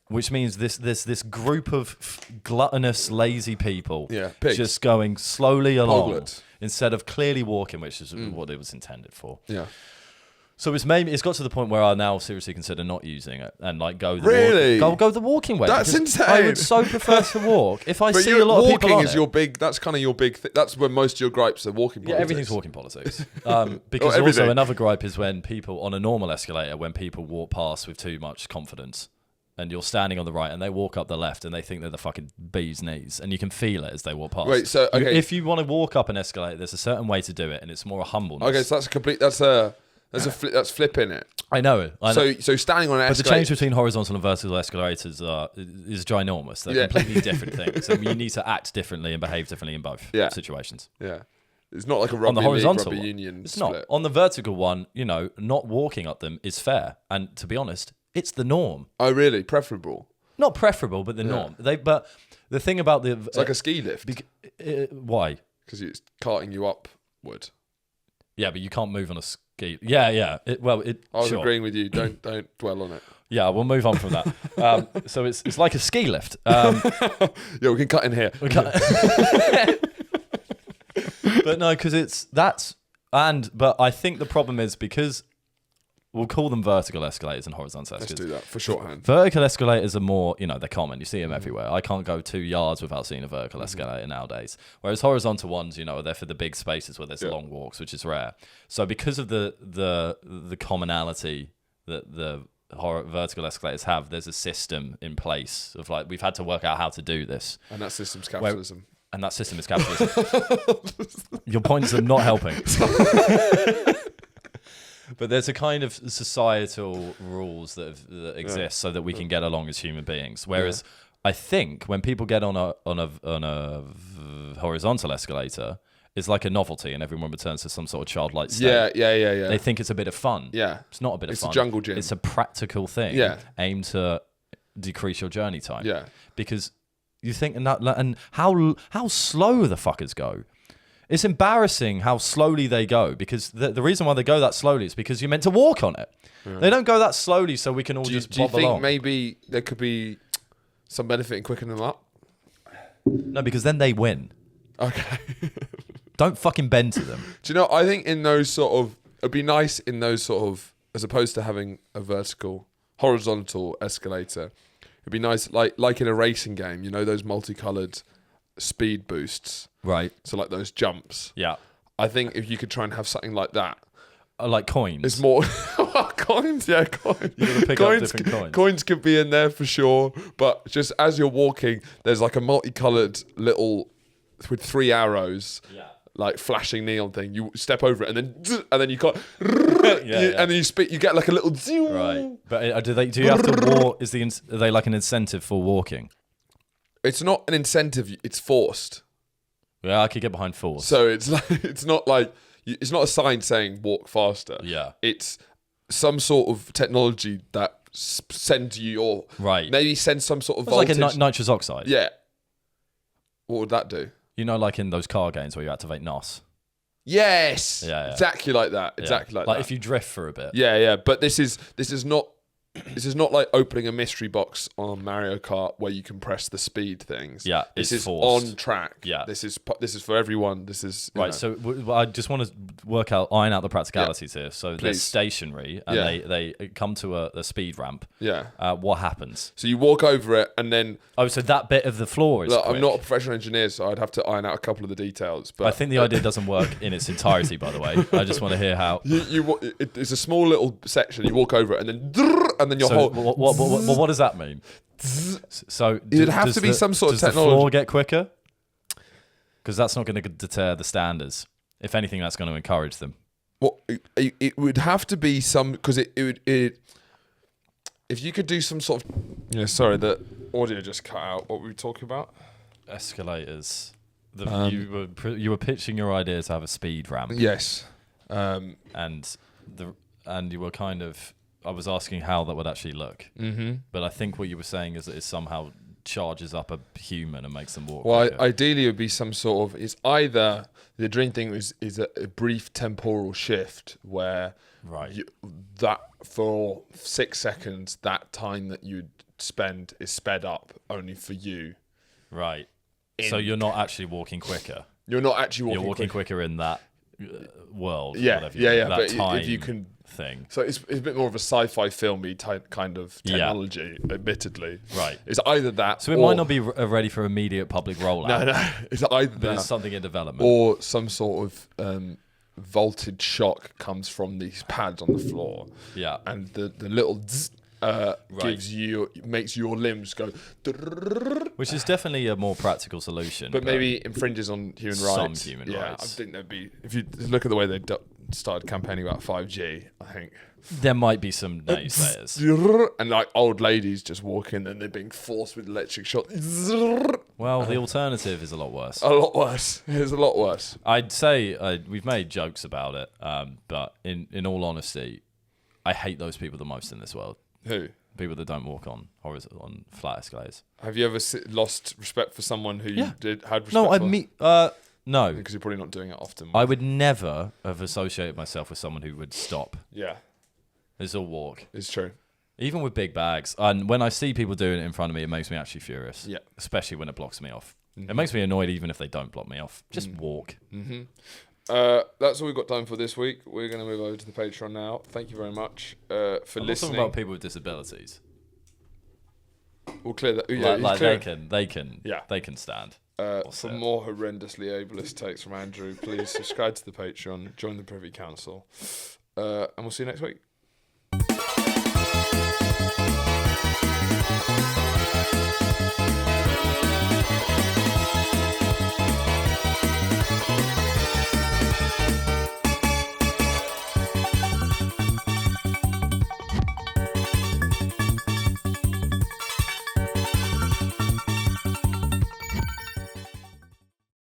Which means this group of gluttonous, lazy people just going slowly along. Instead of clearly walking, which is what it was intended for. Yeah. So it's got to the point where I now seriously consider not using it and like go the walking way. That's insane. I would so prefer to walk. If I see a lot of people walking is your big. That's kind of your big. That's where most of your gripes are walking politics. Yeah, everything's walking politics. Because also another gripe is when people on a normal escalator, when people walk past with too much confidence, and you're standing on the right, and they walk up the left, and they think they're the fucking bee's knees, and you can feel it as they walk past. Wait, so okay, if you want to walk up an escalator, there's a certain way to do it, and it's more a humbleness. Okay, so that's flipping it. I know. So standing on an escalator. But the change between horizontal and vertical escalators is ginormous. They're completely different things. And you need to act differently and behave differently in both situations. Yeah. It's not like a rugby union it's split. not. On the vertical one, not walking up them is fair. And to be honest, it's the norm. Oh, really? Preferable? Not preferable, but the norm. But the thing about it's like a ski lift. Why? Because it's carting you upward. Yeah, but you can't move on a ski. Yeah. I was agreeing with you. Don't dwell on it. Yeah, we'll move on from that. So it's like a ski lift. Yeah, we can cut in here. But no, because but I think the problem is because we'll call them vertical escalators and horizontal escalators. Let's do that for shorthand. Vertical escalators are more, they're common. You see them everywhere. I can't go 2 yards without seeing a vertical escalator nowadays. Whereas horizontal ones, are there for the big spaces where there's long walks, which is rare. So because of the commonality that the vertical escalators have, there's a system in place of like, we've had to work out how to do this. And that system's capitalism. And that system is capitalism. Your points are not helping. But there's a kind of societal rules that exist so that we can get along as human beings. Whereas I think when people get on a horizontal escalator, it's like a novelty, and everyone returns to some sort of childlike state. Yeah. They think it's a bit of fun. Yeah, it's not a bit of fun. It's a jungle gym. It's a practical thing. Yeah, aimed to decrease your journey time. Yeah, because you think and how slow the fuckers go. It's embarrassing how slowly they go, because the reason why they go that slowly is because you're meant to walk on it. Yeah. They don't go that slowly so we can all just bob along. Do you think maybe there could be some benefit in quickening them up? No, because then they win. Okay. Don't fucking bend to them. Do you know, I think in those sort of, it'd be nice in those sort of, as opposed to having a horizontal escalator, it'd be nice, like in a racing game, those multicolored speed boosts. Right. So like those jumps. Yeah. I think if you could try and have something like that. Like coins. It's more coins, yeah, coins. You gotta pick up different coins. Coins could be in there for sure. But just as you're walking, there's like a multicolored little with 3 arrows. Yeah. Like flashing neon thing. You step over it and then you can't and then you get like a little right. But do you have to walk? Are they like an incentive for walking? It's not an incentive, it's forced. Yeah, I could get behind force. So it's not a sign saying walk faster. Yeah. It's some sort of technology that sends you your maybe sends some sort of voltage. It's like a nitrous oxide. Yeah. What would that do? Like in those car games where you activate NOS. Yes. Yeah. Exactly like that. Exactly like that. Like if you drift for a bit. Yeah. But this is not like opening a mystery box on Mario Kart where you can press the speed things. Yeah, this is forced. on track. Yeah, this is for everyone. This is right. So I just want to iron out the practicalities here. So they're stationary and they come to a speed ramp. Yeah. What happens? So you walk over it and then. Oh, so that bit of the floor is. Look, I'm not a professional engineer, so I'd have to iron out a couple of the details. But I think the idea doesn't work in its entirety. By the way, I just want to hear how. It's a small little section. You walk over it and then your whole. What does that mean? So it'd have to be some sort of technology. Does the floor get quicker? Because that's not going to deter the standers. If anything, that's going to encourage them. Well, it would have to be some, because it if you could do some sort of. Yeah, sorry, the audio just cut out. What were we talking about? Escalators. You were pitching your idea to have a speed ramp. Yes. And you were kind of. I was asking how that would actually look. Mm-hmm. But I think what you were saying is that it somehow charges up a human and makes them walk. Well, ideally it would be some sort of. It's either the dream thing is a brief temporal shift where that for 6 seconds that time that you'd spend is sped up only for you. Right. So you're not actually walking quicker. You're not actually walking. You're walking quicker in that. world. Yeah, whatever yeah. That But time if you can thing. So it's a bit more of a sci-fi filmy type kind of technology, admittedly. Right. It's either that, so it might not be ready for immediate public rollout. No. It's either but that, it's something in development, or some sort of voltage shock comes from these pads on the floor. Yeah. And the little zzz, makes your limbs go. Which is definitely a more practical solution. But maybe infringes on human rights. Some human rights. I think there'd be, if you look at the way they started campaigning about 5G, I think there might be some naysayers. And like old ladies just walking and they're being forced with electric shock. Well, the alternative is a lot worse. A lot worse. It's a lot worse. I'd say we've made jokes about it, but in all honesty, I hate those people the most in this world. Who? People that don't walk on flat escalators. Have you ever lost respect for someone who you had respect for? No. Because you're probably not doing it often. I would never have associated myself with someone who would stop. Yeah. It's all walk. It's true. Even with big bags. And when I see people doing it in front of me, it makes me actually furious. Yeah. Especially when it blocks me off. Mm-hmm. It makes me annoyed even if they don't block me off. Just walk. Mm-hmm. That's all we've got time for this week. We're going to move over to the Patreon now. Thank you very much for listening. Talking about people with disabilities. We'll clear that. They can stand. For more horrendously ableist takes from Andrew, please subscribe to the Patreon, join the Privy Council, and we'll see you next week.